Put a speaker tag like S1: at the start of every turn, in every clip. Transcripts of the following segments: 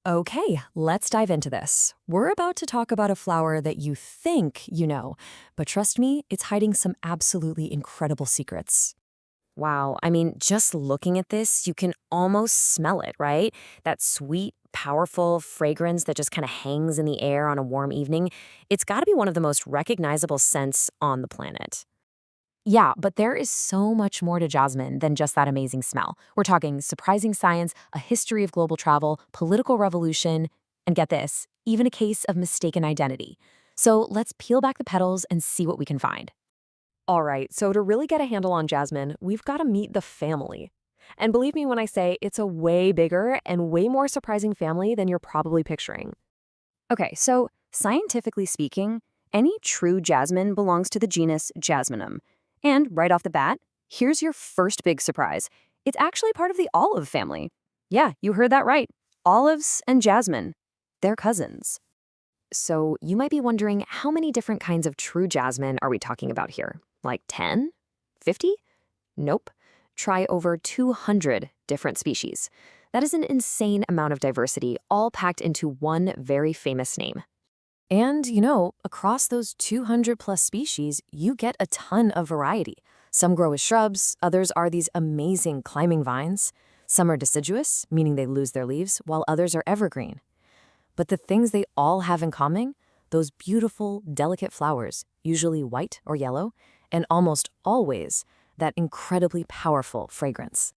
S1: Okay, let's dive into this. We're about to talk about a flower that you think you know, but trust me, it's hiding some absolutely incredible secrets.
S2: Wow, I mean, just looking at this, you can almost smell it, right? That sweet, powerful fragrance that just kind of hangs in the air on a warm evening. It's got to be one of the most recognizable scents on the planet. Yeah, but there is so much more to jasmine than just that amazing smell. We're talking surprising science, a history of global travel, political revolution, and get this, even a case of mistaken identity. So let's peel back the petals and see what we can find.
S1: All right, so to really get a handle on jasmine, we've got to meet the family. And believe me when I say it's a way bigger and way more surprising family than you're probably picturing.
S2: Okay, so scientifically speaking, any true jasmine belongs to the genus Jasminum. And right off the bat, here's your first big surprise. It's actually part of the olive family. Yeah, you heard that right. Olives and jasmine. They're cousins. So you might be wondering, how many different kinds of true jasmine are we talking about here? Like 10? 50? Nope. Try over 200 different species. That is an insane amount of diversity, all packed into one very famous name.
S1: And, across those 200 plus species, you get a ton of variety. Some grow as shrubs, others are these amazing climbing vines. Some are deciduous, meaning they lose their leaves, while others are evergreen. But the things they all have in common, those beautiful, delicate flowers, usually white or yellow, and almost always that incredibly powerful fragrance.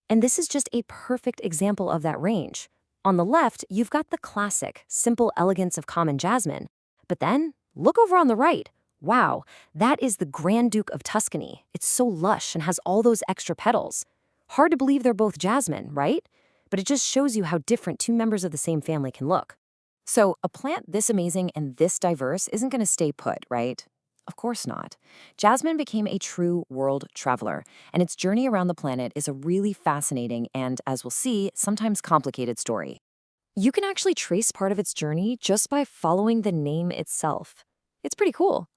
S2: And this is just a perfect example of that range. On the left, you've got the classic, simple elegance of common jasmine. But then, look over on the right. Wow, that is the Grand Duke of Tuscany. It's so lush and has all those extra petals. Hard to believe they're both jasmine, right? But it just shows you how different two members of the same family can look.
S1: So, a plant this amazing and this diverse isn't going to stay put, right? Of course not. Jasmine became a true world traveler, and its journey around the planet is a really fascinating and, as we'll see, sometimes complicated story. You can actually trace part of its journey just by following the name itself. It's pretty cool.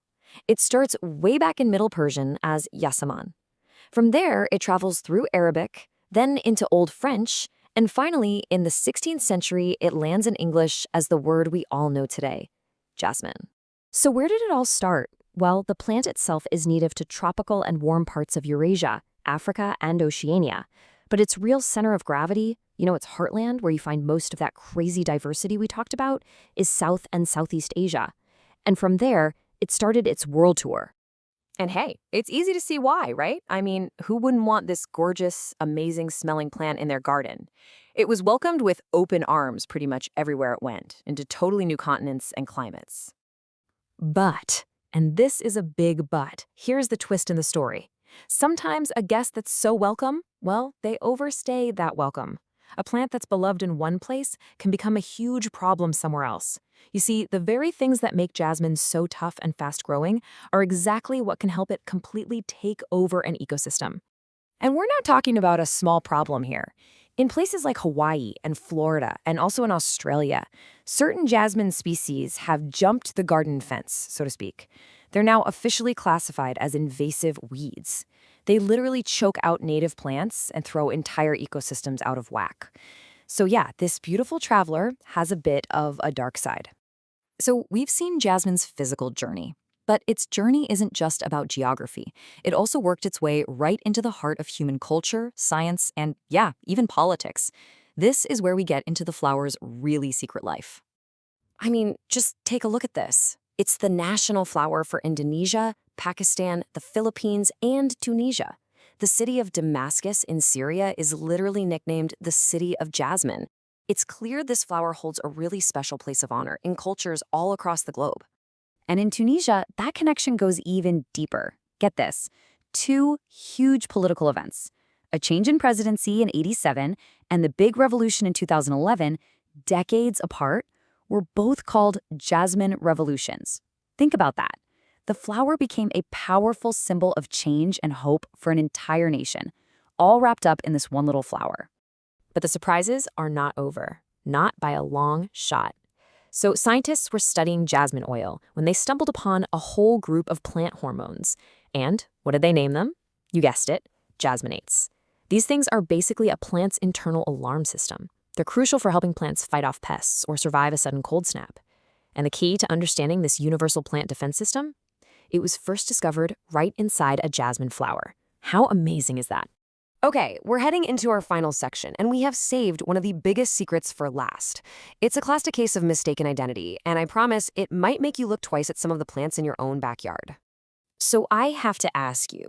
S1: It starts way back in Middle Persian as Yasaman. From there, it travels through Arabic, then into Old French, and finally, in the 16th century, it lands in English as the word we all know today, jasmine. So where did it all start? Well, the plant itself is native to tropical and warm parts of Eurasia, Africa, and Oceania. But its real center of gravity, its heartland where you find most of that crazy diversity we talked about, is South and Southeast Asia. And from there, it started its world tour. And hey, it's easy to see why, right? I mean, who wouldn't want this gorgeous, amazing smelling plant in their garden? It was welcomed with open arms pretty much everywhere it went, into totally new continents and climates. But, and this is a big but, here's the twist in the story. Sometimes a guest that's so welcome, well, they overstay that welcome. A plant that's beloved in one place can become a huge problem somewhere else. You see, the very things that make jasmine so tough and fast-growing are exactly what can help it completely take over an ecosystem. And we're not talking about a small problem here. In places like Hawaii and Florida, and also in Australia, certain jasmine species have jumped the garden fence, so to speak. They're now officially classified as invasive weeds. They literally choke out native plants and throw entire ecosystems out of whack. So yeah, this beautiful traveler has a bit of a dark side. So we've seen jasmine's physical journey. But its journey isn't just about geography. It also worked its way right into the heart of human culture, science, and yeah, even politics. This is where we get into the flower's really secret life. I mean, just take a look at this. It's the national flower for Indonesia, Pakistan, the Philippines, and Tunisia. The city of Damascus in Syria is literally nicknamed the City of Jasmine. It's clear this flower holds a really special place of honor in cultures all across the globe. And in Tunisia, that connection goes even deeper. Get this, two huge political events, a change in presidency in '87 and the big revolution in 2011, decades apart, were both called Jasmine revolutions. Think about that. The flower became a powerful symbol of change and hope for an entire nation, all wrapped up in this one little flower. But the surprises are not over, not by a long shot. So scientists were studying jasmine oil when they stumbled upon a whole group of plant hormones. And what did they name them? You guessed it, jasmonates. These things are basically a plant's internal alarm system.
S3: They're crucial for helping plants fight off pests or survive a sudden cold snap. And the key to understanding this universal plant defense system? It was first discovered right inside a jasmine flower. How amazing is that?
S2: Okay, we're heading into our final section, and we have saved one of the biggest secrets for last. It's a classic case of mistaken identity, and I promise it might make you look twice at some of the plants in your own backyard.
S1: So I have to ask you,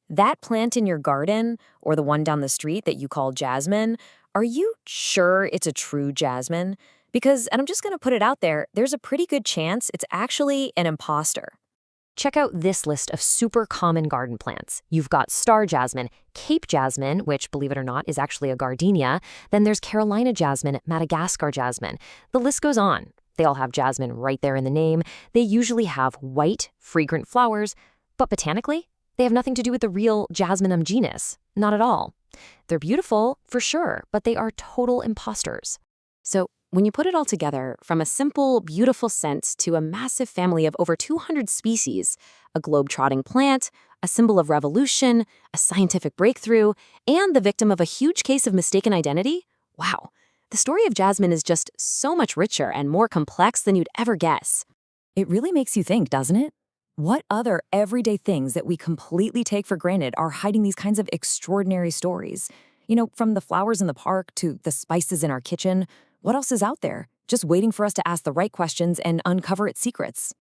S1: that plant in your garden, or the one down the street that you call jasmine, are you sure it's a true jasmine? Because, and I'm just going to put it out there, there's a pretty good chance it's actually an imposter.
S3: Check out this list of super common garden plants. You've got star jasmine, Cape jasmine, which, believe it or not, is actually a gardenia. Then there's Carolina jasmine, Madagascar jasmine. The list goes on. They all have jasmine right there in the name. They usually have white, fragrant flowers, but botanically, they have nothing to do with the real Jasminum genus. Not at all. They're beautiful, for sure, but they are total imposters.
S1: So when you put it all together, from a simple, beautiful scent to a massive family of over 200 species, a globe-trotting plant, a symbol of revolution, a scientific breakthrough, and the victim of a huge case of mistaken identity, wow, the story of jasmine is just so much richer and more complex than you'd ever guess. It really makes you think, doesn't it? What other everyday things that we completely take for granted are hiding these kinds of extraordinary stories? You know, from the flowers in the park to the spices in our kitchen, what else is out there, just waiting for us to ask the right questions and uncover its secrets?